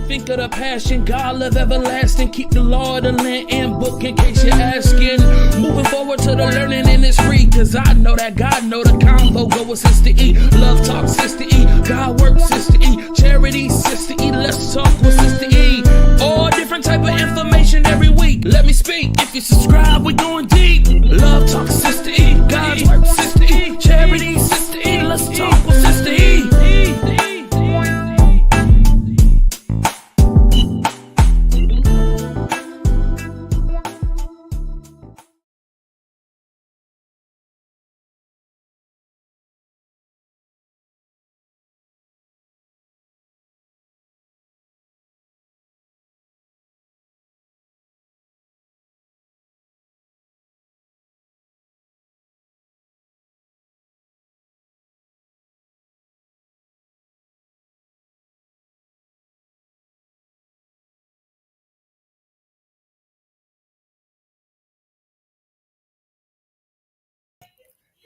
Think of the passion, God love everlasting. Keep the law of the land and book in case you're asking. Moving forward to the learning and it's free. Cause I know that God know the combo go with Sister E. Love talk Sister E, God work Sister E. Charity Sister E, let's talk with Sister E. All different type of information every week. Let me speak, if you subscribe we going deep. Love talk Sister E, God's work Sister E. Charity Sister E, let's talk with Sister E.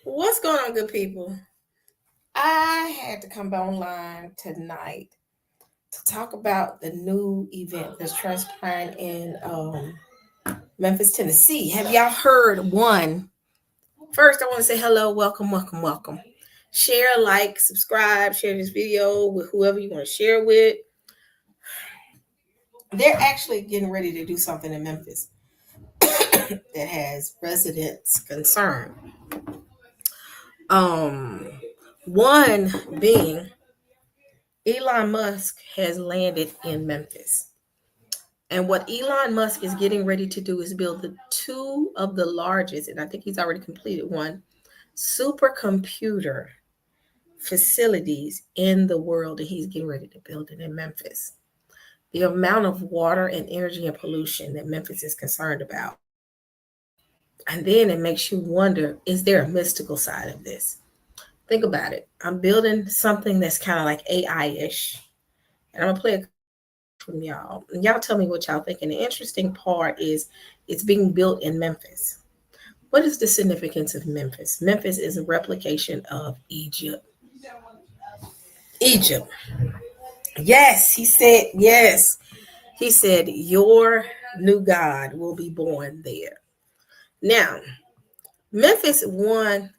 What's going on, good people? I had to come online tonight to talk about the new event that's transpiring in Memphis, Tennessee. Have y'all heard one? First, I want to say hello, welcome, welcome, welcome. Share, like, subscribe, share this video with whoever you want to share with. They're actually getting ready to do something in Memphis that has residents concerned. One being Elon Musk has landed in Memphis. And what Elon Musk is getting ready to do is build two of the largest, and I think he's already completed one, supercomputer facilities in the world. And he's getting ready to build it in Memphis. The amount of water and energy and pollution that Memphis is concerned about. And then it makes you wonder, is there a mystical side of this? Think about it. I'm building something that's kind of like AI-ish. And I'm going to play a from y'all. And y'all tell me what y'all think. And the interesting part is it's being built in Memphis. What is the significance of Memphis? Memphis is a replication of Egypt. Egypt. Yes, he said, yes. He said, your new God will be born there. Now, Memphis won.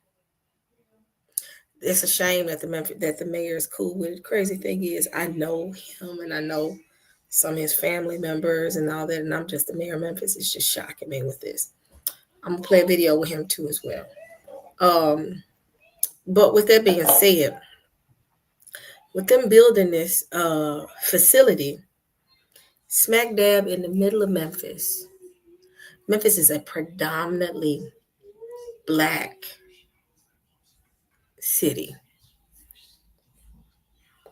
It's a shame that the mayor is cool with it. The crazy thing is, I know him and I know some of his family members and all that, and I'm just the mayor of Memphis. It's just shocking me with this. I'm gonna play a video with him too as well. But with that being said, with them building this facility smack dab in the middle of Memphis, Memphis is a predominantly Black city.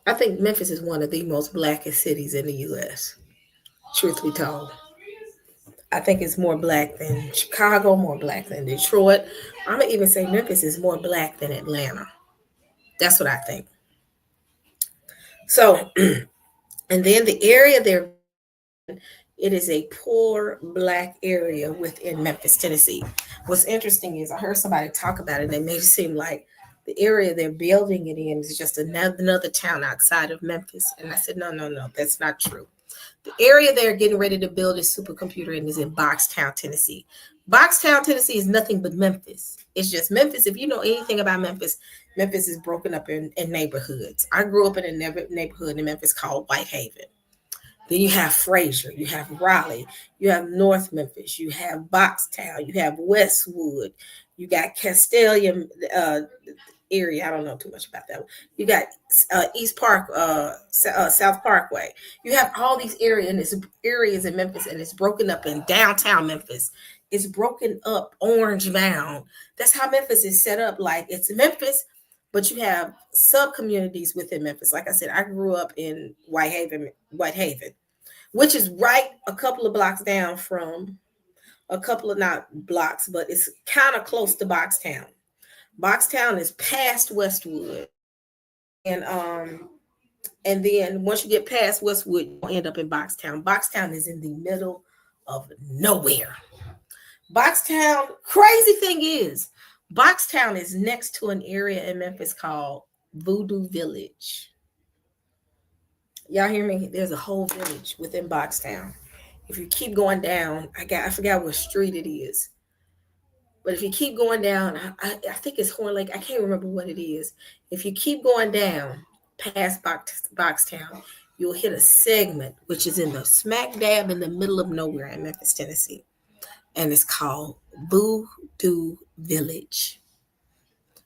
I think Memphis is one of the most blackest cities in the U.S., truth be told. I think it's more Black than Chicago, more Black than Detroit. I'm going to even say Memphis is more Black than Atlanta. That's what I think. So, and then the area there, it is a poor Black area within Memphis, Tennessee. What's interesting is I heard somebody talk about it, and it made it seem like the area they're building it in is just another town outside of Memphis. And I said, no, that's not true. The area they're getting ready to build a supercomputer in is in Boxtown, Tennessee. Boxtown, Tennessee is nothing but Memphis. It's just Memphis. If you know anything about Memphis, Memphis is broken up in neighborhoods. I grew up in a neighborhood in Memphis called Whitehaven. Then you have Fraser, you have Raleigh, you have North Memphis, you have Boxtown, you have Westwood, you got Castellium area. I don't know too much about that one. You got East Park, South Parkway. You have all these areas in Memphis, and it's broken up in downtown Memphis. It's broken up Orange Mound. That's how Memphis is set up. Like it's Memphis, but you have sub-communities within Memphis. Like I said, I grew up in Whitehaven, which is right a couple of blocks down from a couple of, not blocks, but it's kind of close to Boxtown. Boxtown is past Westwood. And then once you get past Westwood, you end up in Boxtown. Boxtown is in the middle of nowhere. Boxtown, crazy thing is, Boxtown is next to an area in Memphis called Voodoo Village. Y'all hear me? There's a whole village within Boxtown. If you keep going down, I forgot what street it is. But if you keep going down, I think it's Horn Lake. I can't remember what it is. If you keep going down past Boxtown, you'll hit a segment which is in the smack dab in the middle of nowhere in Memphis, Tennessee. And it's called Voodoo Village.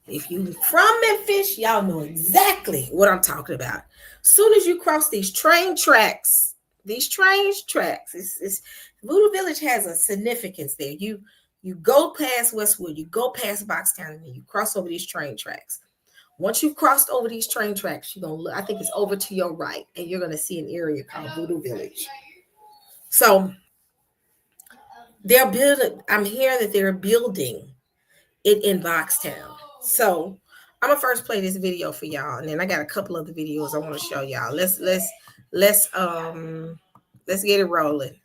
If you from Memphis, y'all know exactly what I'm talking about. Soon as you cross these train tracks, it's Voodoo Village has a significance there. You go past Westwood, you go past Boxtown, and then you cross over these train tracks. Once you've crossed over these train tracks, you're gonna look, I think it's over to your right, and you're gonna see an area called Voodoo Village. So they're building, I'm hearing that they're building it in Boxtown. So I'm gonna first play this video for y'all, and then I got a couple other videos I want to show y'all. Let's get it rolling.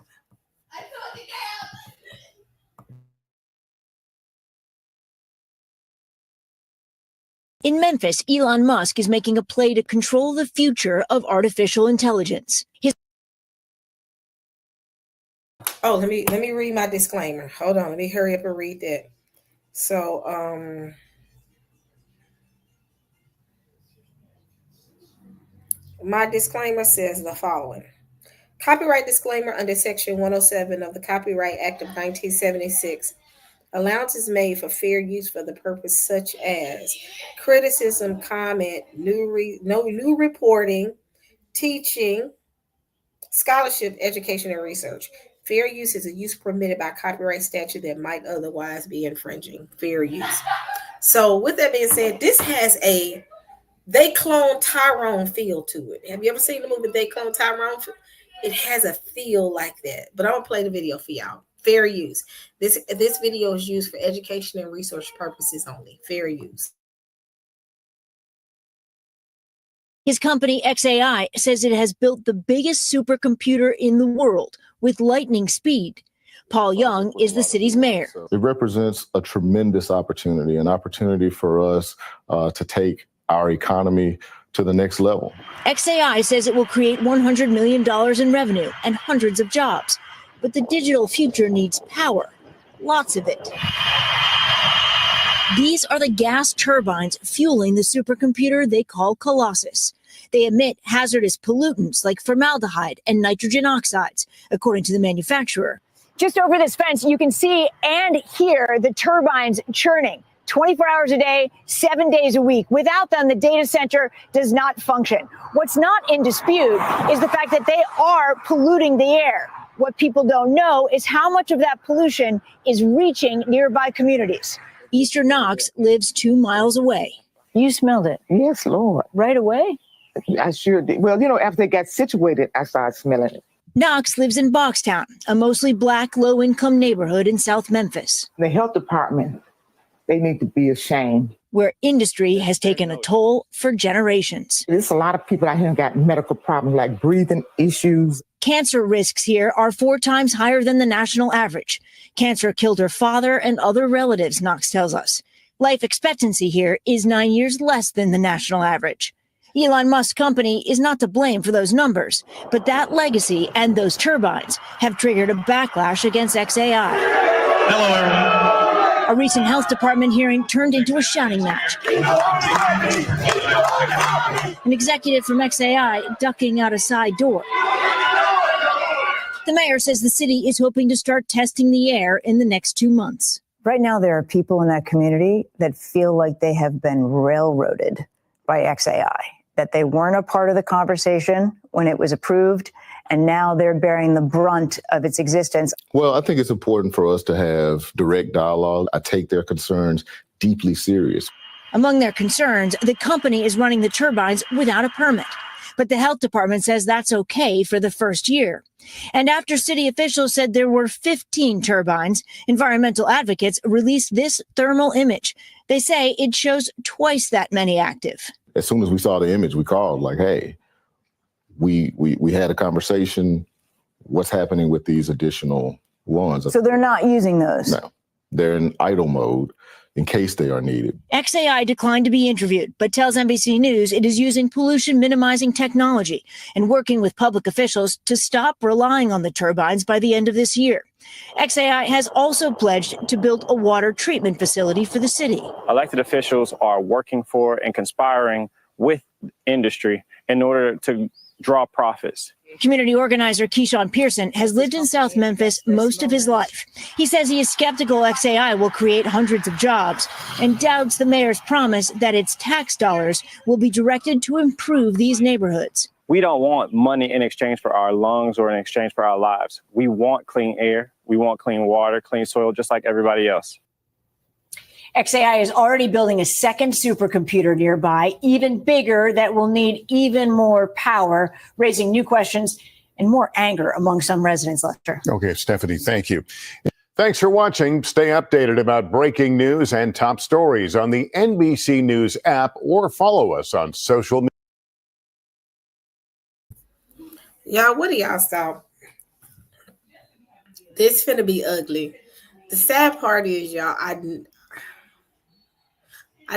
In Memphis, Elon Musk is making a play to control the future of artificial intelligence. Let me read my disclaimer. Hold on, let me hurry up and read that. So my disclaimer says the following. Copyright disclaimer under Section 107 of the Copyright Act of 1976. Allowance is made for fair use for the purpose such as criticism, comment, new reporting, teaching, scholarship, education, and research. Fair use is a use permitted by copyright statute that might otherwise be infringing. Fair use. So with that being said, this has a They Clone Tyrone feel to it. Have you ever seen the movie They Clone Tyrone? It has a feel like that. But I'm going to play the video for y'all. Fair use. This video is used for education and research purposes only. Fair use. His company, XAI, says it has built the biggest supercomputer in the world with lightning speed. Paul Young is the city's mayor. It represents a tremendous opportunity, an opportunity for us to take our economy to the next level. XAI says it will create $100 million in revenue and hundreds of jobs. But the digital future needs power, lots of it. These are the gas turbines fueling the supercomputer they call Colossus. They emit hazardous pollutants like formaldehyde and nitrogen oxides, according to the manufacturer. Just over this fence, you can see and hear the turbines churning 24 hours a day, 7 days a week. Without them, the data center does not function. What's not in dispute is the fact that they are polluting the air. What people don't know is how much of that pollution is reaching nearby communities. Easter Knox lives 2 miles away. You smelled it? Yes, Lord. Right away? I sure did. Well, after they got situated, I started smelling it. Knox lives in Boxtown, a mostly black, low-income neighborhood in South Memphis. The health department, they need to be ashamed. Where industry has taken a toll for generations. There's a lot of people out here who got medical problems like breathing issues. Cancer risks here are 4 times higher than the national average. Cancer killed her father and other relatives, Knox tells us. Life expectancy here is 9 years less than the national average. Elon Musk's company is not to blame for those numbers, but that legacy and those turbines have triggered a backlash against XAI. Hello, everyone. A recent health department hearing turned into a shouting match. An executive from XAI ducking out a side door. The mayor says the city is hoping to start testing the air in the next 2 months. Right now, there are people in that community that feel like they have been railroaded by XAI, that they weren't a part of the conversation when it was approved, and now they're bearing the brunt of its existence. Well, I think it's important for us to have direct dialogue. I take their concerns deeply serious. Among their concerns, the company is running the turbines without a permit. But the health department says that's okay for the first year. And after city officials said there were 15 turbines, environmental advocates released this thermal image. They say it shows twice that many active. As soon as we saw the image, we called like, hey, we had a conversation. What's happening with these additional ones? So they're not using those? No, they're in idle mode. in case they are needed. XAI declined to be interviewed, but tells NBC News it is using pollution minimizing technology and working with public officials to stop relying on the turbines by the end of this year. XAI has also pledged to build a water treatment facility for the city. Elected officials are working for and conspiring with industry in order to draw profits. Community organizer Keyshawn Pearson has lived in South Memphis most of his life. He says he is skeptical XAI will create hundreds of jobs and doubts the mayor's promise that its tax dollars will be directed to improve these neighborhoods. We don't want money in exchange for our lungs or in exchange for our lives. We want clean air. We want clean water, clean soil, just like everybody else. XAI is already building a second supercomputer nearby, even bigger, that will need even more power, raising new questions and more anger among some residents, Lester. Okay, Stephanie, thank you. Thanks for watching. Stay updated about breaking news and top stories on the NBC News app or follow us on social media. Y'all, what do y'all saw? This finna be ugly. The sad part is, y'all, I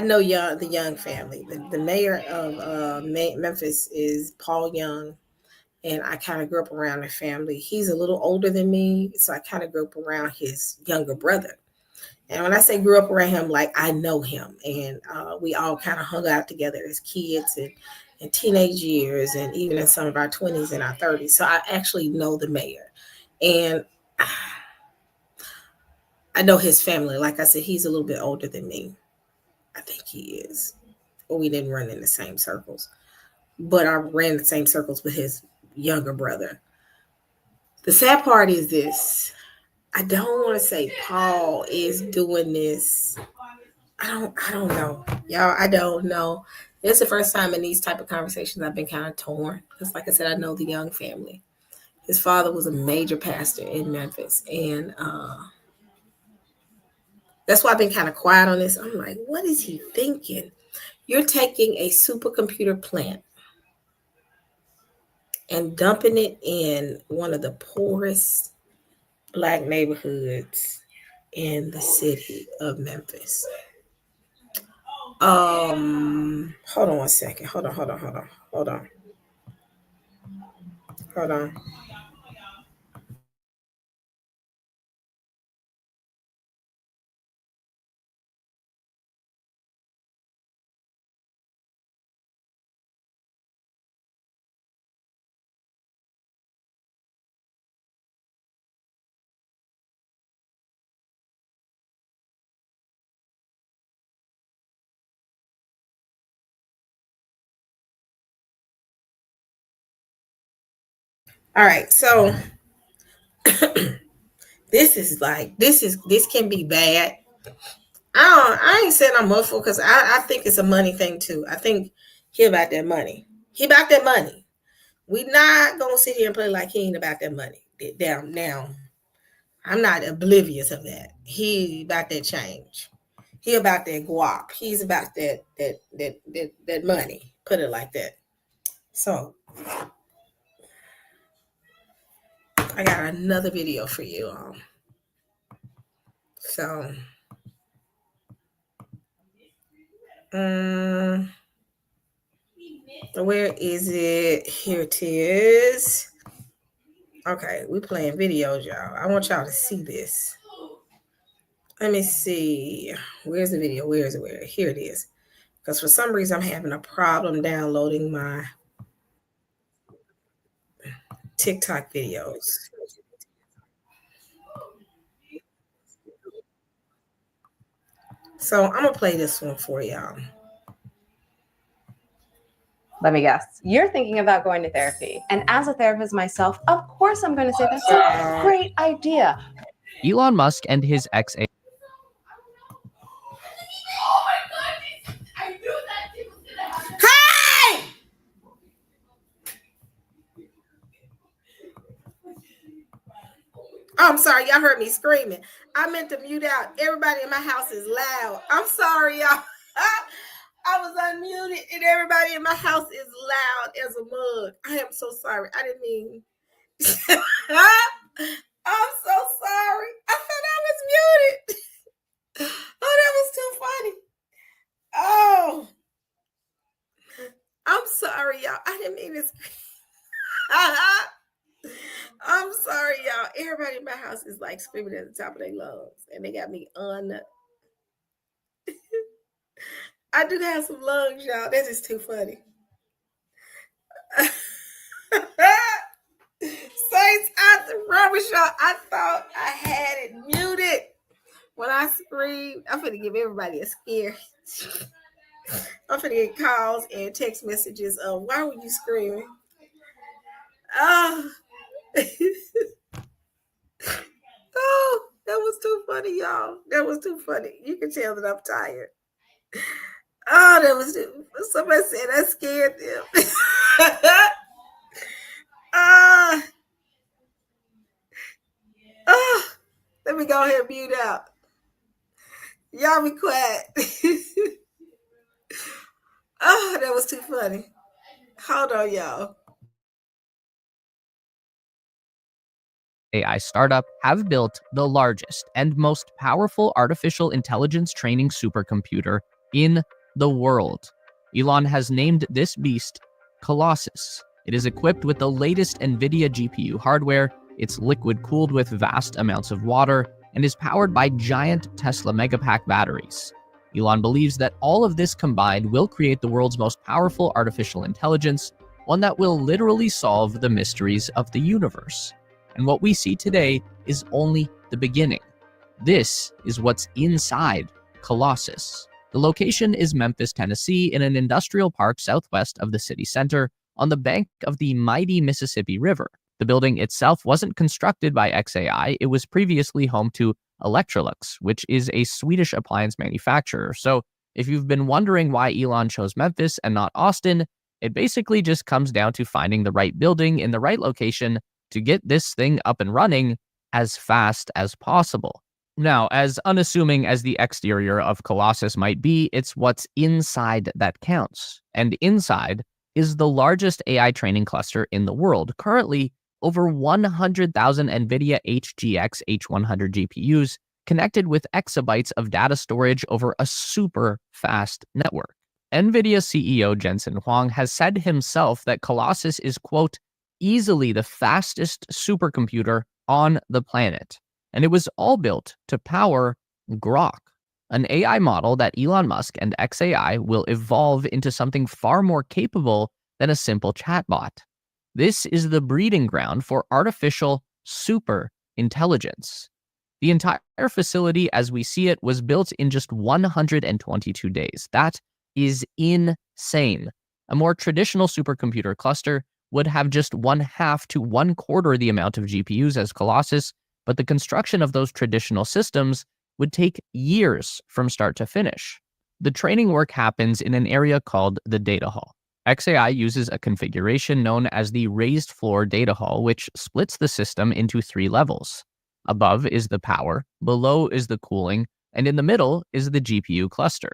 know the Young family. The mayor of Memphis is Paul Young, and I kind of grew up around the family. He's a little older than me, so I kind of grew up around his younger brother. And when I say grew up around him, like I know him, and we all kind of hung out together as kids and in teenage years, and even in some of our 20s and our 30s. So I actually know the mayor, and I know his family. Like I said, he's a little bit older than me. I think he is. Well, we didn't run in the same circles, but I ran the same circles with his younger brother. The sad part is this. I don't want to say Paul is doing this. I don't know. Y'all, I don't know. It's the first time in these type of conversations I've been kind of torn. Because like I said, I know the Young family. His father was a major pastor in Memphis. And that's why I've been kind of quiet on this. I'm like, what is he thinking? You're taking a supercomputer plant and dumping it in one of the poorest Black neighborhoods in the city of Memphis. Hold on one second. Hold on. All right, so this can be bad. I ain't saying I'm hopeful because I think it's a money thing too. I think he about that money. He about that money. We not gonna sit here and play like he ain't about that money. Now, I'm not oblivious of that. He about that change. He about that guap. He's about that money. Put it like that. So I got another video for you. So where is it? Here it is. Okay, we playing videos, y'all. I want y'all to see this. Let me see. Where's the video? Where is it? Here it is. Because for some reason I'm having a problem downloading my TikTok videos. So I'm gonna play this one for y'all. Let me guess. You're thinking about going to therapy. And as a therapist myself, of course I'm going to say that's a great idea. Elon Musk and his XAI. Oh my goodness! I knew that it was gonna happen. Hey! Oh, I'm sorry, y'all heard me screaming. I meant to mute out. Everybody in my house is loud. I'm sorry, y'all. I was unmuted and everybody in my house is loud as a mug. I am so sorry. I didn't mean. I'm so sorry. I thought I was muted. Oh, that was too even I'm sorry, y'all. Everybody in my house is like screaming at the top of their lungs, and they got me on. I do have some lungs, y'all. That is too funny. Saints, I promise y'all, I thought I had it muted when I screamed. I'm finna give everybody a scare. I'm finna get calls and text messages of why were you screaming? Oh, oh, that was too funny, y'all. That was too funny. You can tell that I'm tired. Oh, that was too. Somebody said I scared them. Let me go ahead and mute out. Y'all be quiet. Oh, that was too funny. Hold on, y'all. AI startup have built the largest and most powerful artificial intelligence training supercomputer in the world. Elon has named this beast Colossus. It is equipped with the latest NVIDIA GPU hardware, it's liquid-cooled with vast amounts of water, and is powered by giant Tesla Megapack batteries. Elon believes that all of this combined will create the world's most powerful artificial intelligence, one that will literally solve the mysteries of the universe. And what we see today is only the beginning. This is what's inside Colossus. The location is Memphis, Tennessee, in an industrial park southwest of the city center on the bank of the mighty Mississippi River. The building itself wasn't constructed by xAI. It was previously home to Electrolux, which is a Swedish appliance manufacturer. So if you've been wondering why Elon chose Memphis and not Austin, it basically just comes down to finding the right building in the right location to get this thing up and running as fast as possible. Now, as unassuming as the exterior of Colossus might be, it's what's inside that counts. And inside is the largest AI training cluster in the world. Currently, over 100,000 NVIDIA HGX H100 GPUs connected with exabytes of data storage over a super fast network. NVIDIA CEO Jensen Huang has said himself that Colossus is, quote, easily the fastest supercomputer on the planet. And it was all built to power Grok, an AI model that Elon Musk and xAI will evolve into something far more capable than a simple chatbot. This is the breeding ground for artificial super intelligence. The entire facility, as we see it, was built in just 122 days. That is insane. A more traditional supercomputer cluster would have just 1/2 to 1/4 the amount of GPUs as Colossus, but the construction of those traditional systems would take years from start to finish. The training work happens in an area called the data hall. xAI uses a configuration known as the raised floor data hall, which splits the system into 3 levels. Above is the power, below is the cooling, and in the middle is the GPU cluster.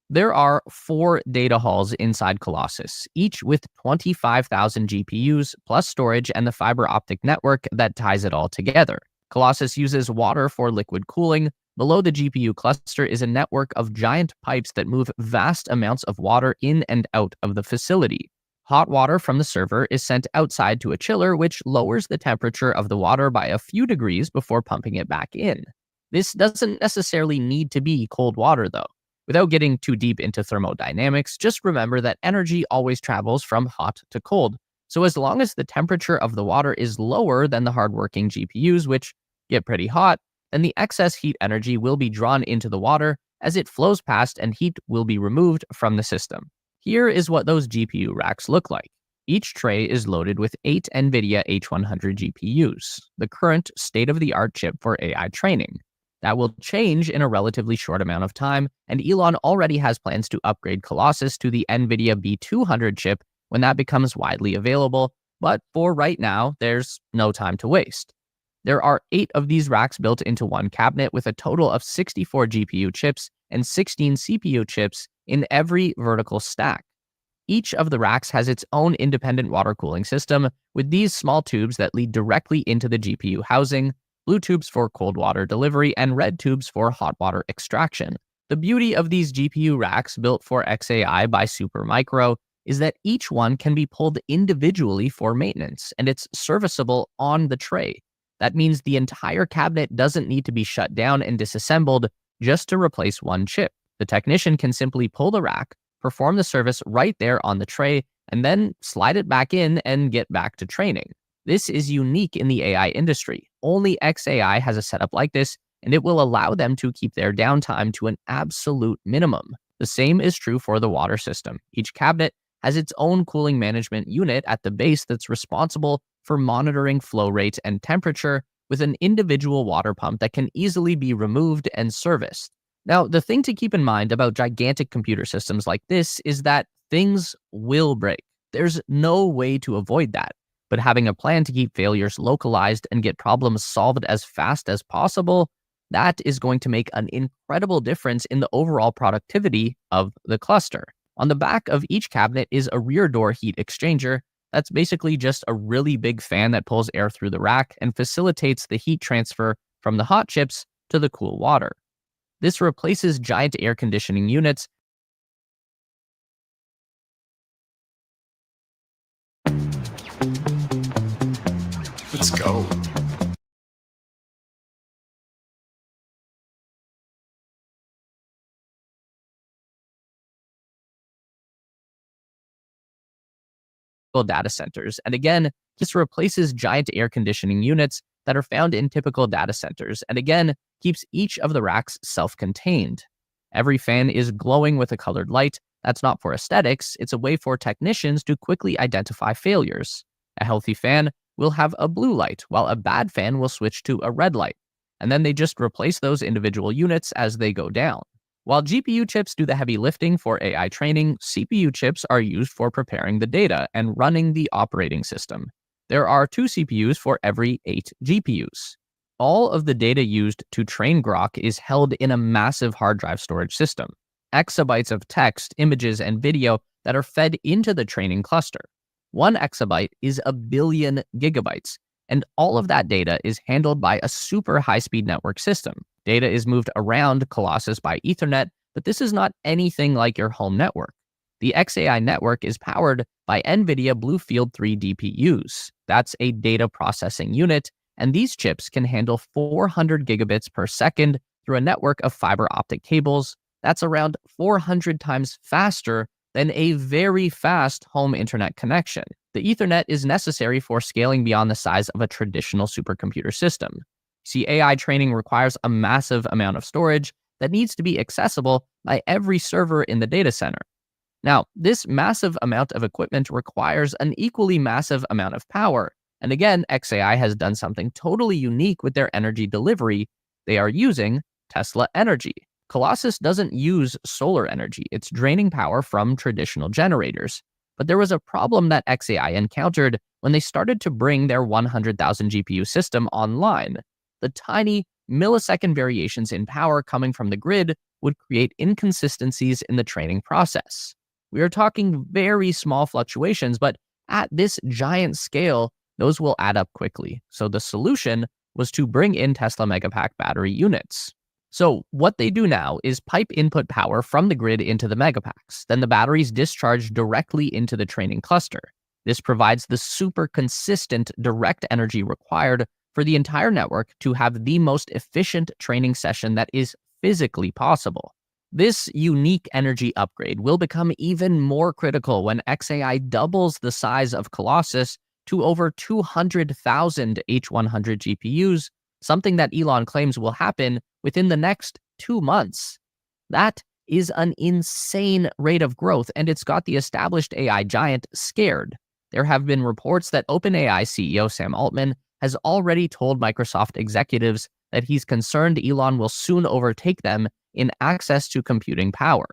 There are 4 data halls inside Colossus, each with 25,000 GPUs, plus storage and the fiber optic network that ties it all together. Colossus uses water for liquid cooling. Below the GPU cluster is a network of giant pipes that move vast amounts of water in and out of the facility. Hot water from the server is sent outside to a chiller, which lowers the temperature of the water by a few degrees before pumping it back in. This doesn't necessarily need to be cold water, though. Without getting too deep into thermodynamics, just remember that energy always travels from hot to cold. So as long as the temperature of the water is lower than the hardworking GPUs, which get pretty hot, then the excess heat energy will be drawn into the water as it flows past and heat will be removed from the system. Here is what those GPU racks look like. Each tray is loaded with 8 NVIDIA H100 GPUs, the current state-of-the-art chip for AI training. That will change in a relatively short amount of time, and Elon already has plans to upgrade Colossus to the NVIDIA B200 chip when that becomes widely available, but for right now, there's no time to waste. There are 8 of these racks built into one cabinet with a total of 64 GPU chips and 16 CPU chips in every vertical stack. Each of the racks has its own independent water cooling system with these small tubes that lead directly into the GPU housing, blue tubes for cold water delivery, and red tubes for hot water extraction. The beauty of these GPU racks built for xAI by Supermicro is that each one can be pulled individually for maintenance, and it's serviceable on the tray. That means the entire cabinet doesn't need to be shut down and disassembled just to replace one chip. The technician can simply pull the rack, perform the service right there on the tray, and then slide it back in and get back to training. This is unique in the AI industry. Only xAI has a setup like this, and it will allow them to keep their downtime to an absolute minimum. The same is true for the water system. Each cabinet has its own cooling management unit at the base that's responsible for monitoring flow rate and temperature, with an individual water pump that can easily be removed and serviced. Now, the thing to keep in mind about gigantic computer systems like this is that things will break. There's no way to avoid that. But having a plan to keep failures localized and get problems solved as fast as possible, that is going to make an incredible difference in the overall productivity of the cluster. On the back of each cabinet is a rear door heat exchanger. That's basically just a really big fan that pulls air through the rack and facilitates the heat transfer from the hot chips to the cool water. This replaces giant air conditioning units. Let's go. Data centers. And again, this replaces giant air conditioning units that are found in typical data centers, and again, keeps each of the racks self-contained. Every fan is glowing with a colored light. That's not for aesthetics, it's a way for technicians to quickly identify failures. A healthy fan will have a blue light, while a bad fan will switch to a red light. And then they just replace those individual units as they go down. While GPU chips do the heavy lifting for AI training, CPU chips are used for preparing the data and running the operating system. There are 2 CPUs for every 8 GPUs. All of the data used to train Grok is held in a massive hard drive storage system. Exabytes of text, images, and video that are fed into the training cluster. 1 exabyte is a billion gigabytes, and all of that data is handled by a super high-speed network system. Data is moved around Colossus by Ethernet, but this is not anything like your home network. The xAI network is powered by NVIDIA Bluefield 3 DPUs. That's a data processing unit, and these chips can handle 400 gigabits per second through a network of fiber optic cables. That's around 400 times faster than a very fast home internet connection. The Ethernet is necessary for scaling beyond the size of a traditional supercomputer system. See, AI training requires a massive amount of storage that needs to be accessible by every server in the data center. Now, this massive amount of equipment requires an equally massive amount of power. And again, xAI has done something totally unique with their energy delivery. They are using Tesla energy. Colossus doesn't use solar energy. It's draining power from traditional generators. But there was a problem that xAI encountered when they started to bring their 100,000 GPU system online. The tiny millisecond variations in power coming from the grid would create inconsistencies in the training process. We are talking very small fluctuations, but at this giant scale, those will add up quickly. So the solution was to bring in Tesla Megapack battery units. So what they do now is pipe input power from the grid into the Megapacks. Then the batteries discharge directly into the training cluster. This provides the super consistent direct energy required for the entire network to have the most efficient training session that is physically possible. This unique energy upgrade will become even more critical when xAI doubles the size of Colossus to over 200,000 H100 GPUs, something that Elon claims will happen within the next 2 months. That is an insane rate of growth, and it's got the established AI giant scared. There have been reports that OpenAI CEO Sam Altman has already told Microsoft executives that he's concerned Elon will soon overtake them in access to computing power.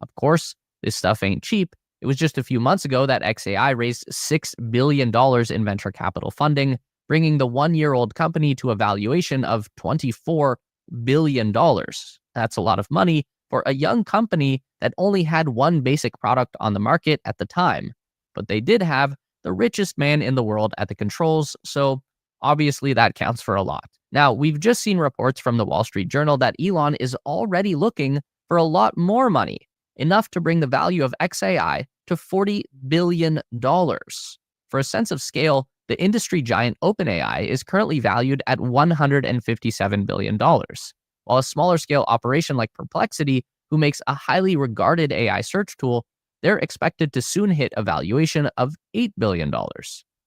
Of course, this stuff ain't cheap. It was just a few months ago that xAI raised $6 billion in venture capital funding, bringing the one-year-old company to a valuation of $24 billion. That's a lot of money for a young company that only had one basic product on the market at the time. But they did have the richest man in the world at the controls, so obviously that counts for a lot. Now, we've just seen reports from the Wall Street Journal that Elon is already looking for a lot more money, enough to bring the value of xAI to $40 billion. For a sense of scale, the industry giant OpenAI is currently valued at $157 billion, while a smaller scale operation like Perplexity, who makes a highly regarded AI search tool, they're expected to soon hit a valuation of $8 billion.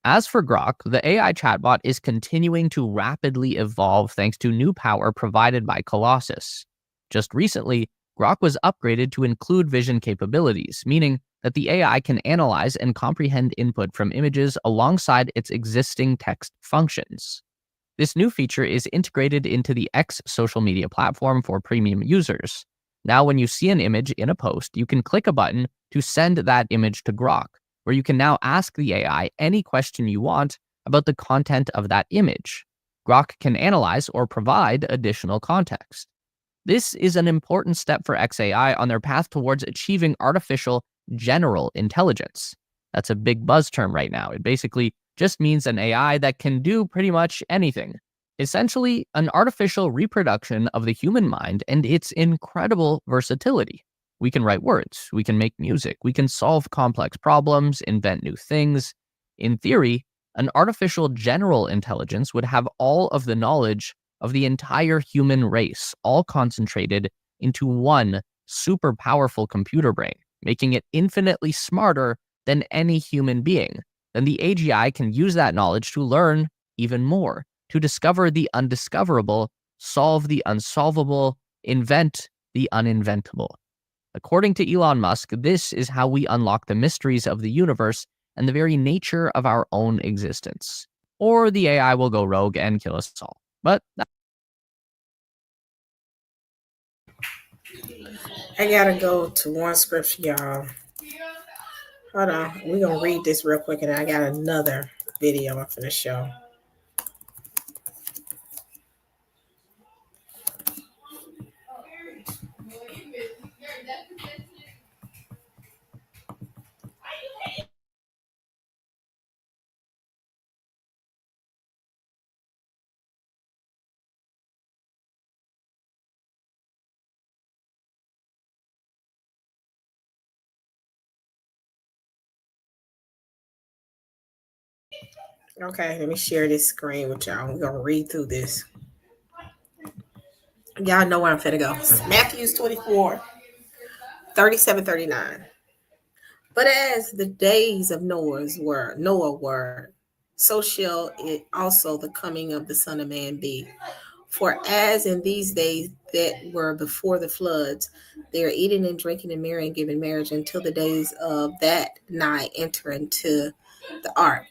As for Grok, the AI chatbot is continuing to rapidly evolve thanks to new power provided by Colossus. Just recently, Grok was upgraded to include vision capabilities, meaning that the AI can analyze and comprehend input from images alongside its existing text functions. This new feature is integrated into the X social media platform for premium users. Now, when you see an image in a post, you can click a button to send that image to Grok, where you can now ask the AI any question you want about the content of that image. Grok can analyze or provide additional context. This is an important step for XAI on their path towards achieving artificial general intelligence. That's a big buzz term right now. It basically just means an AI that can do pretty much anything. Essentially, an artificial reproduction of the human mind and its incredible versatility. We can write words, we can make music, we can solve complex problems, invent new things. In theory, an artificial general intelligence would have all of the knowledge of the entire human race, all concentrated into one super powerful computer brain, making it infinitely smarter than any human being. Then the AGI can use that knowledge to learn even more, to discover the undiscoverable, solve the unsolvable, invent the uninventable. According to Elon Musk, this is how we unlock the mysteries of the universe and the very nature of our own existence. Or the AI will go rogue and kill us all. But I gotta go to one scripture, y'all. Hold on. We're gonna read this real quick, and I got another video I'm finna show. Okay, let me share this screen with y'all. We're gonna read through this. Y'all know where I'm finna go. Matthew 24, 37, 39. But as the days of Noah were, so shall it also the coming of the Son of Man be. For as in these days that were before the floods, they are eating and drinking and marrying and giving marriage until the days of that night enter into the ark,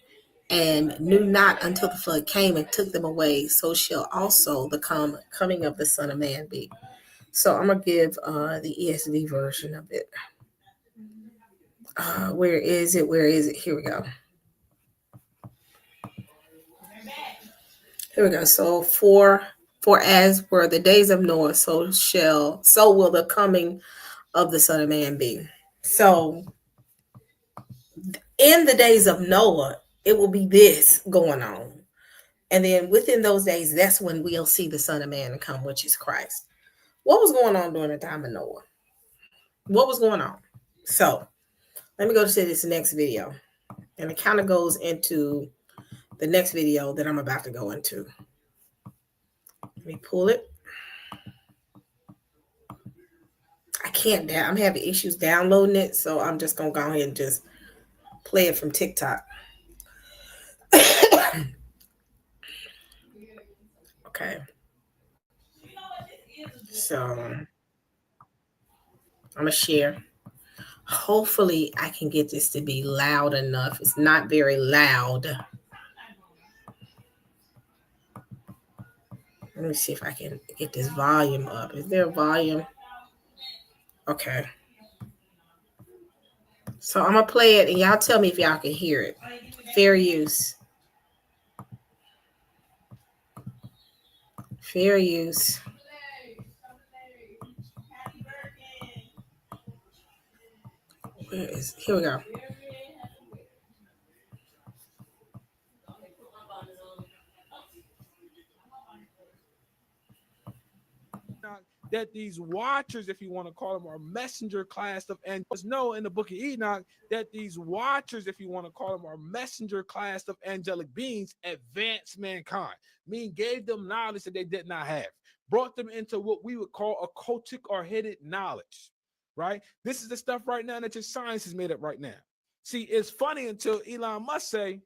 and knew not until the flood came and took them away. So shall also the coming of the Son of Man be. So I'm gonna give the ESV version of it. Where is it? Where is it? Here we go. Here we go. So for as were the days of Noah, so will the coming of the Son of Man be. So in the days of Noah, it will be this going on. And then within those days, that's when we'll see the Son of Man come, which is Christ. What was going on during the time of Noah? What was going on? So let me go to this next video. And it kind of goes into the next video that I'm about to go into. Let me pull it. I can't. I'm having issues downloading it, so I'm just gonna go ahead and just play it from TikTok. Okay. So I'm gonna share. Hopefully, I can get this to be loud enough. It's not very loud. Let me see if I can get this volume up. Is there a volume? Okay. So I'm gonna play it, and y'all tell me if y'all can hear it. Fair use. Fair use. Here we go. that these watchers, if you want to call them, are messenger class of angels. Know in the book of Enoch that these watchers, if you want to call them, are messenger class of angelic beings, advanced mankind, meaning gave them knowledge that they did not have, brought them into what we would call occultic or hidden knowledge, right? This is the stuff right now that your science is made up right now. See, it's funny until Elon Musk say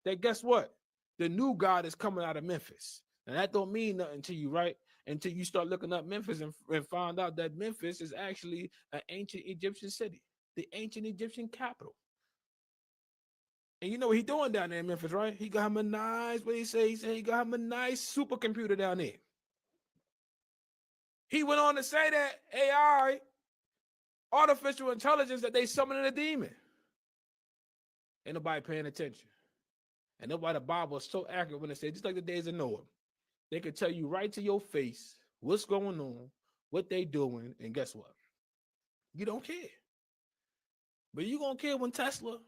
that, guess what? The new God is coming out of Memphis. And that don't mean nothing to you, right? Until you start looking up Memphis and find out that Memphis is actually an ancient Egyptian city, the ancient Egyptian capital. And you know what he's doing down there in Memphis, right? He got him a nice, what he say? He said he got him a nice supercomputer down there. He went on to say that AI, artificial intelligence, that they summoning a demon. Ain't nobody paying attention. And that's why the Bible is so accurate when it says, just like the days of Noah, they can tell you right to your face what's going on, what they doing, and guess what? You don't care. But you gonna care when Tesla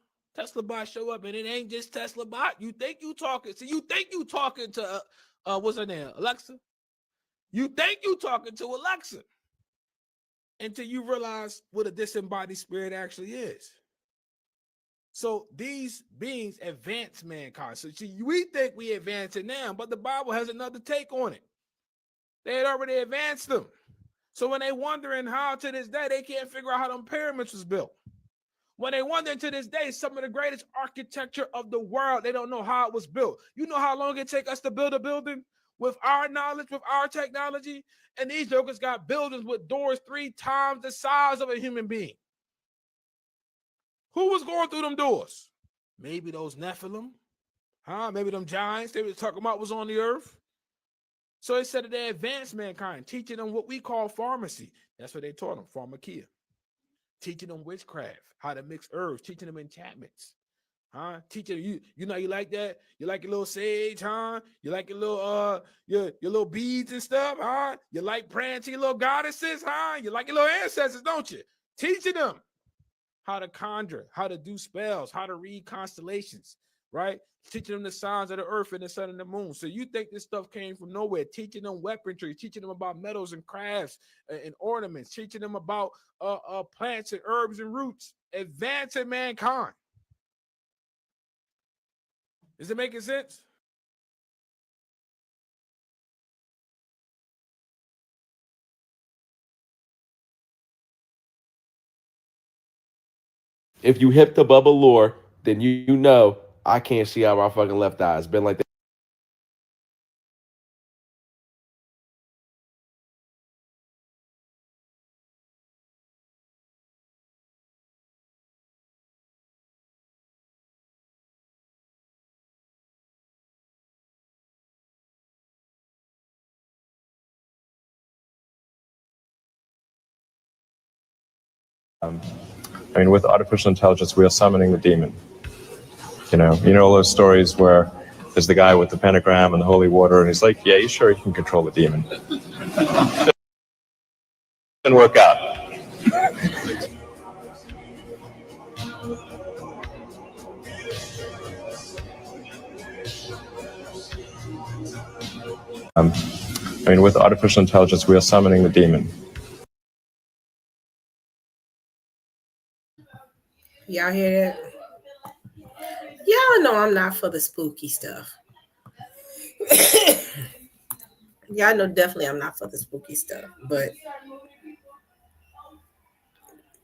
bot show up, and it ain't just Tesla bot. You think you talking to what's her name? Alexa? You think you talking to Alexa until you realize what a disembodied spirit actually is. So these beings advance mankind. So see, we think we advance it now, but the Bible has another take on it. They had already advanced them. So when they wondering how to this day, they can't figure out how them pyramids was built. When they wonder to this day, some of the greatest architecture of the world, they don't know how it was built. You know how long it take us to build a building with our knowledge, with our technology? And these jokers got buildings with doors 3 times the size of a human being. Who was going through them doors? Maybe those Nephilim, maybe them giants they were talking about was on the earth. So it said that they advanced mankind, teaching them what we call pharmacy. That's what they taught them, pharmakia. Teaching them witchcraft, how to mix herbs, teaching them enchantments. Teaching you, you know, you like that? You like your little sage, You like your little your little beads and stuff, You like praying to your little goddesses, You like your little ancestors, don't you? Teaching them how to conjure, how to do spells, how to read constellations, right? Teaching them the signs of the earth and the sun and the moon. So you think this stuff came from nowhere? Teaching them weaponry, teaching them about metals and crafts and ornaments, teaching them about plants and herbs and roots, advancing mankind. Is it making sense? If you hip to Bubba Lore, then you know I can't see out my fucking left eye. It's been like that. I mean, with artificial intelligence, we are summoning the demon. You know all those stories where there's the guy with the pentagram and the holy water, and he's like, yeah, you sure you can control the demon. Didn't work out. I mean, with artificial intelligence, we are summoning the demon. Y'all hear that? Y'all know I'm not for the spooky stuff. Y'all know definitely I'm not for the spooky stuff, but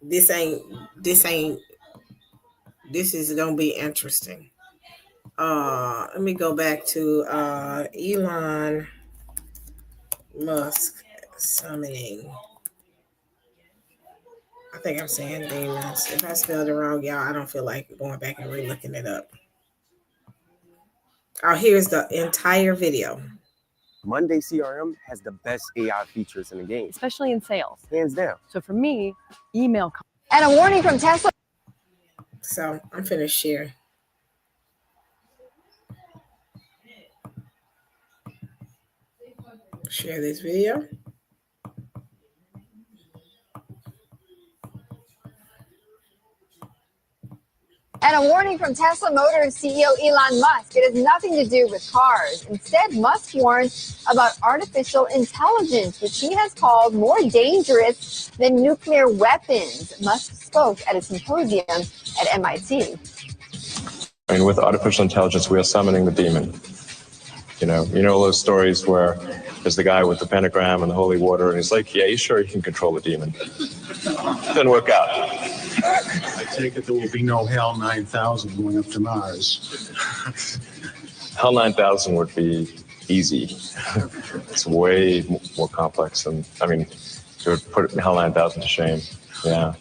this is gonna be interesting. Let me go back to Elon Musk summoning. I think I'm saying demons. If I spelled it wrong, y'all, I don't feel like going back and re-looking it up. Oh, here's the entire video. Monday CRM has the best AI features in the game, especially in sales, hands down. So for me, email. And a warning from Tesla. So I'm finna share. Share this video. And And a warning from Tesla Motors CEO Elon Musk. It has nothing to do with cars. Instead, Musk warns about artificial intelligence, which he has called more dangerous than nuclear weapons. Musk spoke at a symposium at MIT. I mean, with artificial intelligence, we are summoning the demon. You know all those stories where there's the guy with the pentagram and the holy water, and he's like, yeah, you sure you can control the demon? Didn't work out. I take it there will be no HAL 9000 going up to Mars. HAL 9000 would be easy. It's way more complex than, I mean, it would put HAL 9000 to shame. Yeah.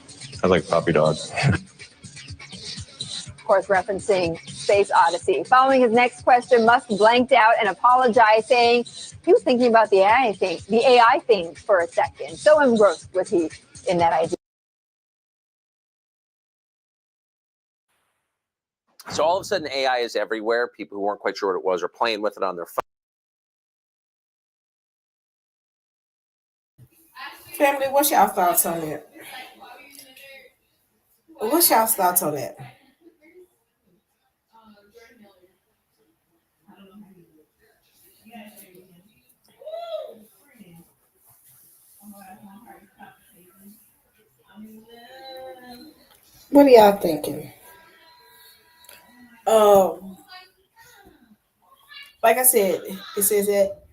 Sounds like puppy dog. Of course, referencing Space Odyssey. Following his next question, Musk blanked out and apologized, saying he was thinking about the AI thing for a second. So engrossed was he in that idea. So all of a sudden, AI is everywhere. People who weren't quite sure what it was are playing with it on their phone. Family, what's y'all thoughts on that? What's y'all's thoughts on that? What are y'all thinking? Like I said, it says that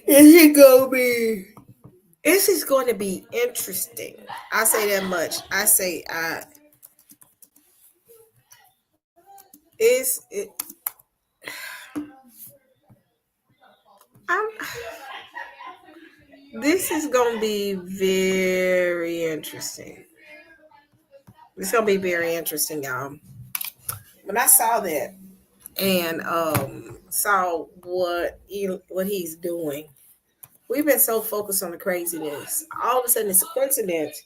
this is going to be interesting. I say that much. I say this is going to be very interesting. It's going to be very interesting, y'all. When I saw that and saw what he's doing, we've been so focused on the craziness. All of a sudden, it's a coincidence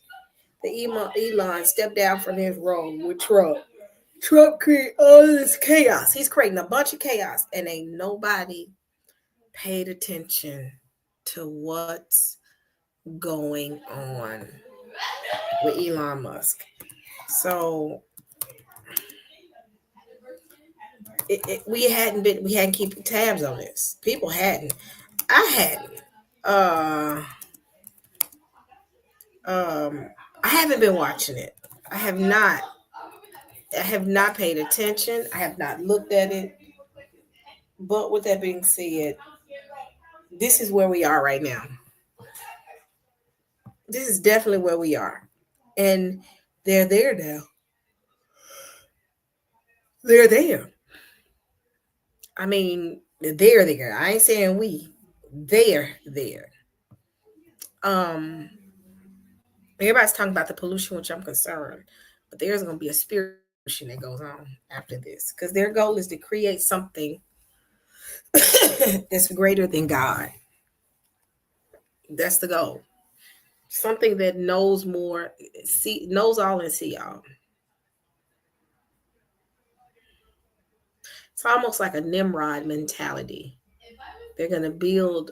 that Elon stepped down from his role with Trump. Trump created all this chaos. He's creating a bunch of chaos, and ain't nobody paid attention to what's going on with Elon Musk. So we hadn't keeping tabs on this. People hadn't. I hadn't. I haven't been watching it. I have not paid attention. I have not looked at it. But with that being said, this is where we are right now. This is definitely where we are. And they're there now. They're there. I mean, they're there. I ain't saying we. They're there. Everybody's talking about the pollution, which I'm concerned. But there's going to be a spirit that goes on after this. Because their goal is to create something that's greater than God. That's the goal. Something that knows more, knows all and see all. It's almost like a Nimrod mentality. They're going to build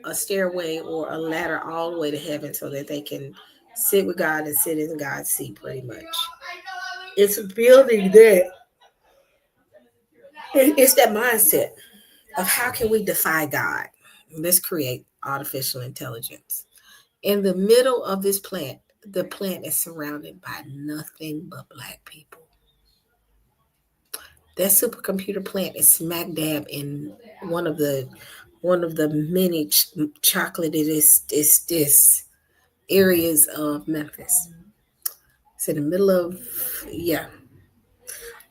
a stairway or a ladder all the way to heaven so that they can sit with God and sit in God's seat, pretty much. It's building that. It's that mindset of how can we defy God? Let's create artificial intelligence. In the middle of this plant, the plant is surrounded by nothing but Black people. That supercomputer plant is smack dab in one of the many chocolatey areas of Memphis. It's in the middle of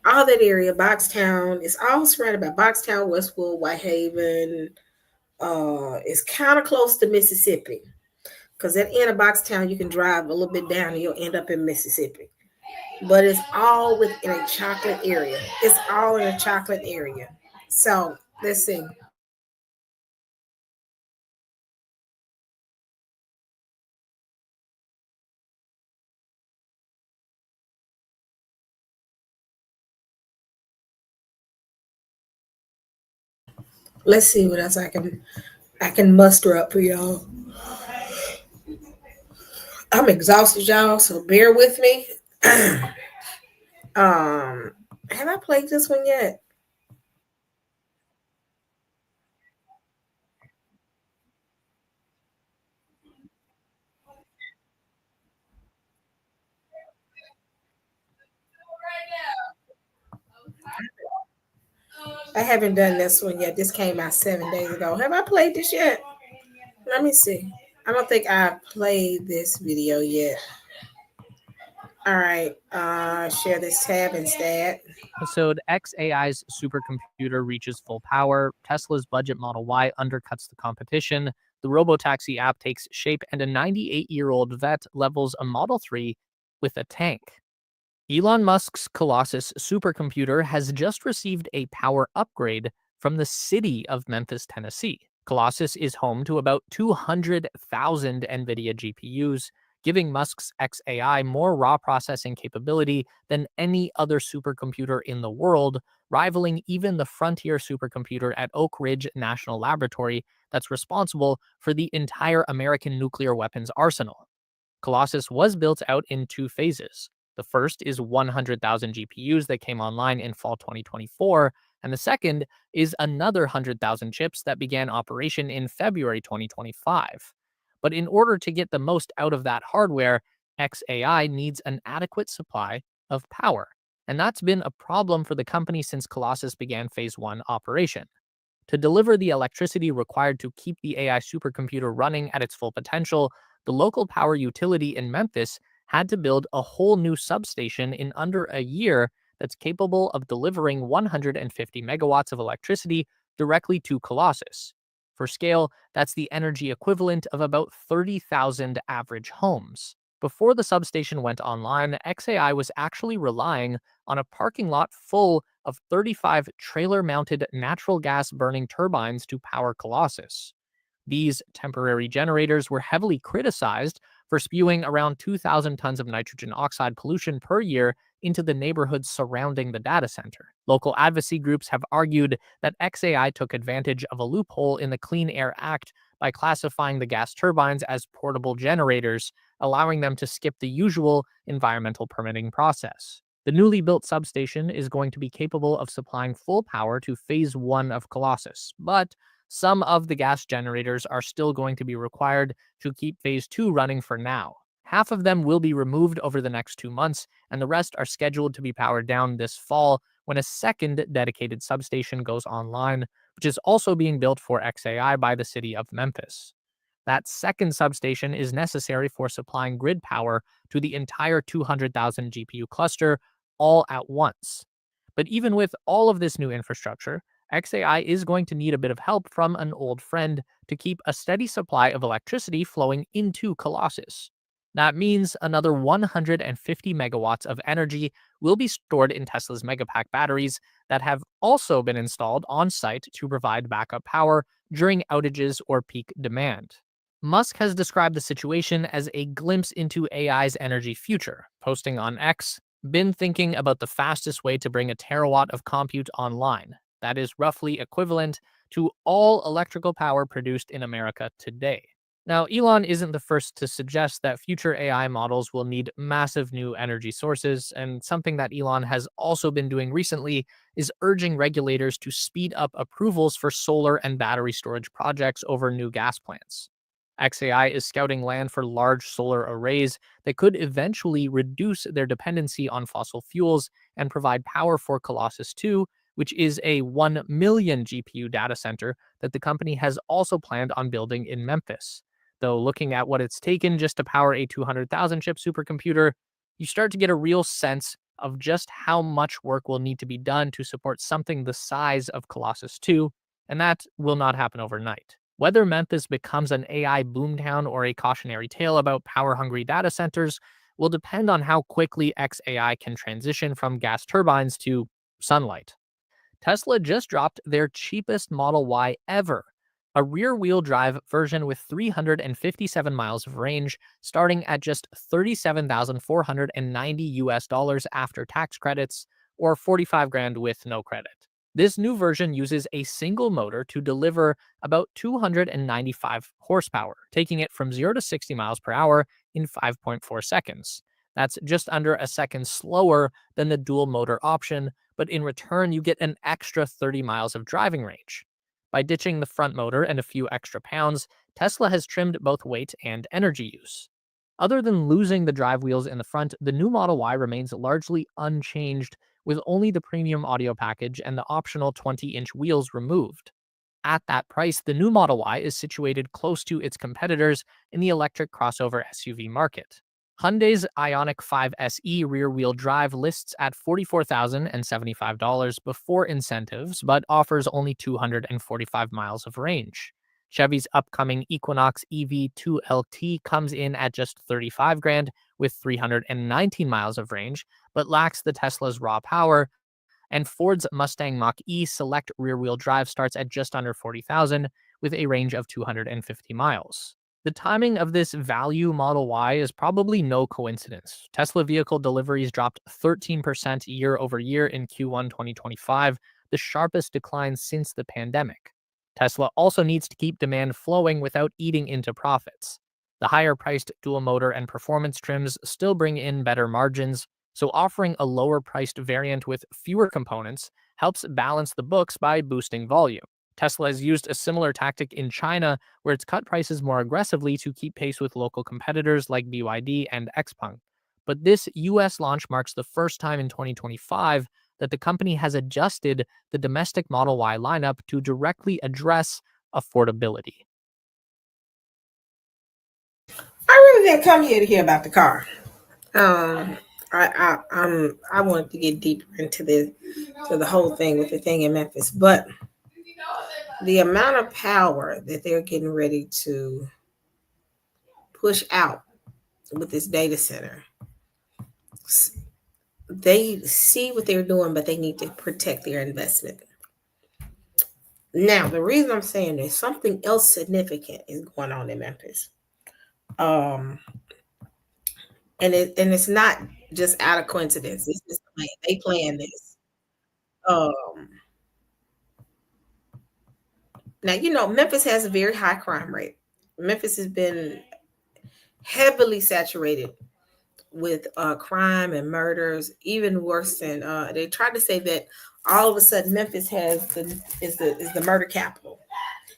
all that area, Boxtown. It's all surrounded by Boxtown, Westwood, Whitehaven. It's kind of close to Mississippi. Because at the end of Boxtown, you can drive a little bit down and you'll end up in Mississippi. But it's all within a chocolate area. It's all in a chocolate area. So, let's see. Let's see what else I can muster up for y'all. I'm exhausted, y'all, so bear with me. Have I played this one yet? I haven't done this one yet. This came out 7 days ago. Have I played this yet? Let me see. I don't think I played this video yet. All right. Share this tab instead. Episode xAI's supercomputer reaches full power, Tesla's budget Model Y undercuts the competition, the robotaxi app takes shape, and a 98-year-old vet levels a Model 3 with a tank. Elon Musk's Colossus supercomputer has just received a power upgrade from the city of Memphis, Tennessee. Colossus is home to about 200,000 NVIDIA GPUs, giving Musk's xAI more raw processing capability than any other supercomputer in the world, rivaling even the Frontier supercomputer at Oak Ridge National Laboratory that's responsible for the entire American nuclear weapons arsenal. Colossus was built out in 2 phases. The first is 100,000 GPUs that came online in fall 2024, and the second is another 100,000 chips that began operation in February 2025. But in order to get the most out of that hardware, xAI needs an adequate supply of power. And that's been a problem for the company since Colossus began phase 1 operation. To deliver the electricity required to keep the AI supercomputer running at its full potential, the local power utility in Memphis had to build a whole new substation in under a year that's capable of delivering 150 megawatts of electricity directly to Colossus. For scale, that's the energy equivalent of about 30,000 average homes. Before the substation went online, xAI was actually relying on a parking lot full of 35 trailer-mounted natural gas-burning turbines to power Colossus. These temporary generators were heavily criticized for spewing around 2,000 tons of nitrogen oxide pollution per year into the neighborhoods surrounding the data center. Local advocacy groups have argued that xAI took advantage of a loophole in the Clean Air Act by classifying the gas turbines as portable generators, allowing them to skip the usual environmental permitting process. The newly built substation is going to be capable of supplying full power to phase 1 of Colossus, but some of the gas generators are still going to be required to keep phase 2 running for now. Half of them will be removed over the next 2 months, and the rest are scheduled to be powered down this fall when a second dedicated substation goes online, which is also being built for xAI by the city of Memphis. That second substation is necessary for supplying grid power to the entire 200,000 GPU cluster all at once. But even with all of this new infrastructure, xAI is going to need a bit of help from an old friend to keep a steady supply of electricity flowing into Colossus. That means another 150 megawatts of energy will be stored in Tesla's Megapack batteries that have also been installed on site to provide backup power during outages or peak demand. Musk has described the situation as a glimpse into AI's energy future, posting on X, "Been thinking about the fastest way to bring a terawatt of compute online. That is roughly equivalent to all electrical power produced in America today." Now, Elon isn't the first to suggest that future AI models will need massive new energy sources, and something that Elon has also been doing recently is urging regulators to speed up approvals for solar and battery storage projects over new gas plants. xAI is scouting land for large solar arrays that could eventually reduce their dependency on fossil fuels and provide power for Colossus 2, which is a 1 million GPU data center that the company has also planned on building in Memphis. Though looking at what it's taken just to power a 200,000 chip supercomputer, you start to get a real sense of just how much work will need to be done to support something the size of Colossus 2, and that will not happen overnight. Whether Memphis becomes an AI boomtown or a cautionary tale about power-hungry data centers will depend on how quickly xAI can transition from gas turbines to sunlight. Tesla just dropped their cheapest Model Y ever, a rear-wheel drive version with 357 miles of range, starting at just $37,490 after tax credits, or 45 grand with no credit. This new version uses a single motor to deliver about 295 horsepower, taking it from 0 to 60 miles per hour in 5.4 seconds. That's just under a second slower than the dual motor option, but in return, you get an extra 30 miles of driving range. By ditching the front motor and a few extra pounds, Tesla has trimmed both weight and energy use. Other than losing the drive wheels in the front, the new Model Y remains largely unchanged, with only the premium audio package and the optional 20-inch wheels removed. At that price, the new Model Y is situated close to its competitors in the electric crossover SUV market. Hyundai's Ioniq 5 SE rear-wheel drive lists at $44,075 before incentives, but offers only 245 miles of range. Chevy's upcoming Equinox EV2 LT comes in at just $35,000 with 319 miles of range, but lacks the Tesla's raw power. And Ford's Mustang Mach-E Select rear-wheel drive starts at just under $40,000 with a range of 250 miles. The timing of this value Model Y is probably no coincidence. Tesla vehicle deliveries dropped 13% year over year in Q1 2025, the sharpest decline since the pandemic. Tesla also needs to keep demand flowing without eating into profits. The higher-priced dual motor and performance trims still bring in better margins, so offering a lower-priced variant with fewer components helps balance the books by boosting volume. Tesla has used a similar tactic in China, where it's cut prices more aggressively to keep pace with local competitors like BYD and XPeng. But this US launch marks the first time in 2025 that the company has adjusted the domestic Model Y lineup to directly address affordability. I really didn't come here to hear about the car. I wanted to get deeper into the whole thing with the thing in Memphis, but the amount of power that they're getting ready to push out with this data center, they see what they're doing, but they need to protect their investment. Now, the reason I'm saying this, something else significant is going on in Memphis. And it's not just out of coincidence. It's just they plan this. Now, Memphis has a very high crime rate. Memphis has been heavily saturated with crime and murders, even worse than they tried to say that all of a sudden Memphis is the murder capital.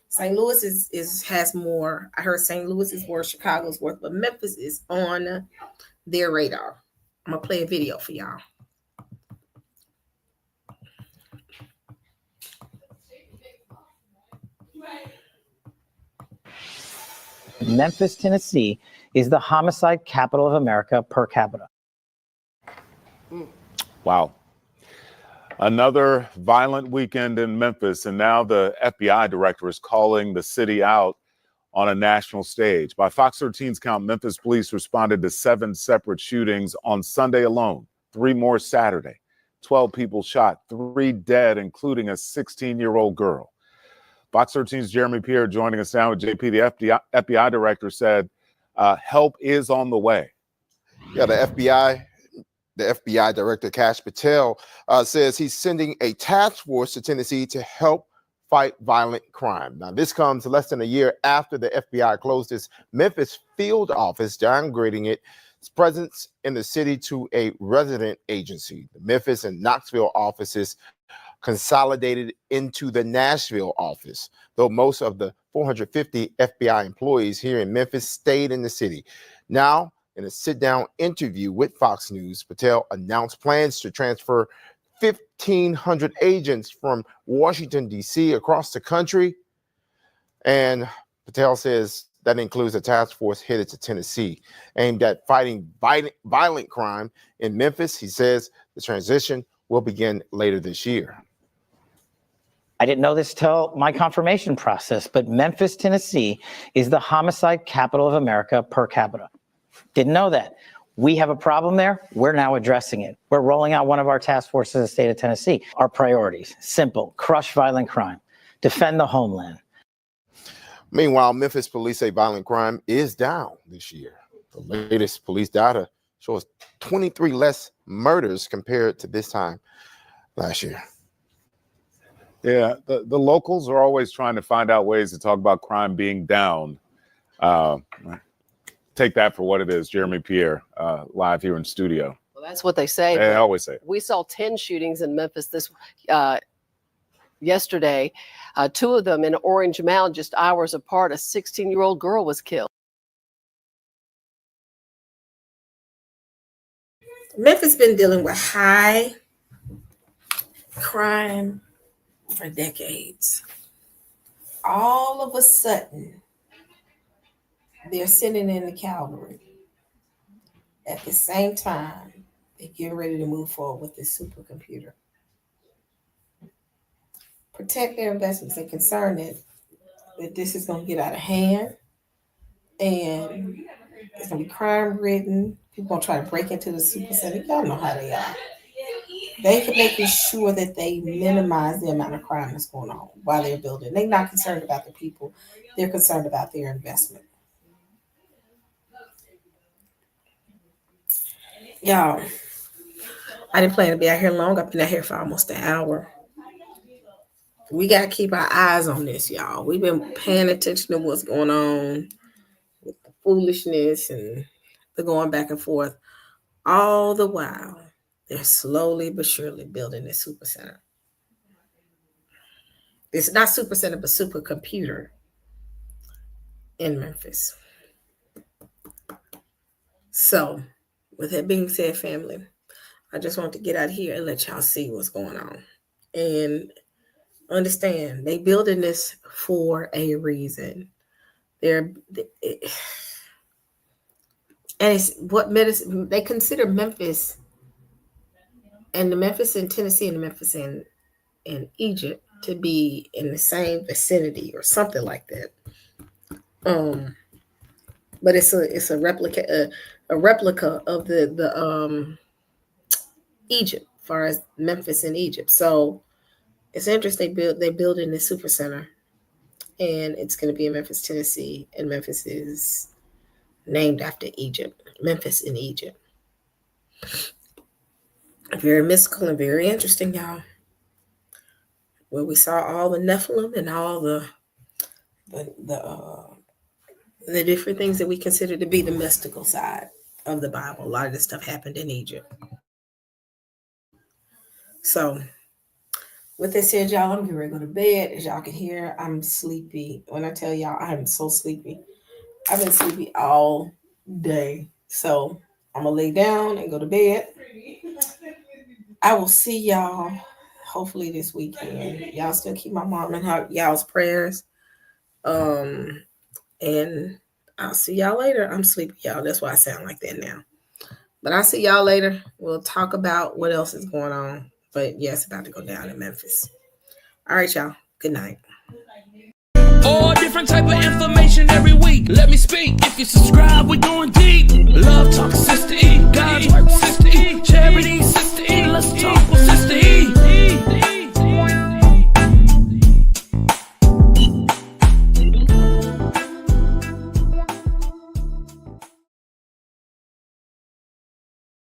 St. Louis has more. I heard St. Louis is worse, Chicago's worse, but Memphis is on their radar. I'm gonna play a video for y'all. Memphis, Tennessee is the homicide capital of America per capita. Wow. Another violent weekend in Memphis, and now the FBI director is calling the city out on a national stage. By Fox 13's count, Memphis police responded to 7 separate shootings on Sunday alone, 3 more Saturday. 12 people shot, 3 dead, including a 16-year-old girl. Fox 13's Jeremy Pierre joining us now with JP. The FBI director said help is on the way. Yeah, the FBI director, Kash Patel, says he's sending a task force to Tennessee to help fight violent crime. Now, this comes less than a year after the FBI closed its Memphis field office, downgrading its presence in the city to a resident agency. The Memphis and Knoxville offices consolidated into the Nashville office, though most of the 450 FBI employees here in Memphis stayed in the city. Now, in a sit-down interview with Fox News, Patel announced plans to transfer 1,500 agents from Washington, D.C. across the country. And Patel says that includes a task force headed to Tennessee aimed at fighting violent crime in Memphis. He says the transition will begin later this year. I didn't know this till my confirmation process, but Memphis, Tennessee is the homicide capital of America per capita. Didn't know that. We have a problem there. We're now addressing it. We're rolling out one of our task forces in the state of Tennessee. Our priorities, simple: crush violent crime, defend the homeland. Meanwhile, Memphis police say violent crime is down this year. The latest police data shows 23 less murders compared to this time last year. Yeah, the locals are always trying to find out ways to talk about crime being down. take that for what it is. Jeremy Pierre, live here in studio. Well, that's what they say. They always say. We saw 10 shootings in Memphis yesterday. 2 of them in Orange Mound, just hours apart. A 16-year-old girl was killed. Memphis been dealing with high crime for decades. All of a sudden, they're sending in the cavalry. At the same time, they're getting ready to move forward with this supercomputer. Protect their investments. They're concerned that this is going to get out of hand and it's going to be crime-ridden. People going to try to break into the super center. Y'all know how they are. They can make sure that they minimize the amount of crime that's going on while they're building. They're not concerned about the people. They're concerned about their investment. Y'all, I didn't plan to be out here long. I've been out here for almost an hour. We got to keep our eyes on this, y'all. We've been paying attention to what's going on with the foolishness and the going back and forth. All the while, they're slowly but surely building this super center. It's not super center, but supercomputer in Memphis. So, with that being said, family, I just want to get out here and let y'all see what's going on. And understand, they building this for a reason. And it's what medicine they consider Memphis and the Memphis in Tennessee and the Memphis in Egypt to be in the same vicinity or something like that. But it's a replica of the Egypt, as far as Memphis in Egypt. So it's interesting. They're building this super center, and it's going to be in Memphis, Tennessee, and Memphis is named after Egypt. Memphis in Egypt. Very mystical and very interesting, y'all. Where we saw all the Nephilim and all the different things that we consider to be the mystical side of the Bible. A lot of this stuff happened in Egypt. So, with this said, y'all, I'm getting ready to go to bed. As y'all can hear, I'm sleepy. When I tell y'all, I'm so sleepy. I've been sleepy all day. So, I'm going to lay down and go to bed. I will see y'all hopefully this weekend. Y'all still keep my mom in y'all's prayers. And I'll see y'all later. I'm sleepy, y'all. That's why I sound like that now. But I'll see y'all later. We'll talk about what else is going on. But yes, about to go down in Memphis. All right, y'all. Good night. All different type of information every week. Let me speak. If you subscribe, we're going deep. Love talk, Sister E. God's work, Sister E. Charity, Sister E.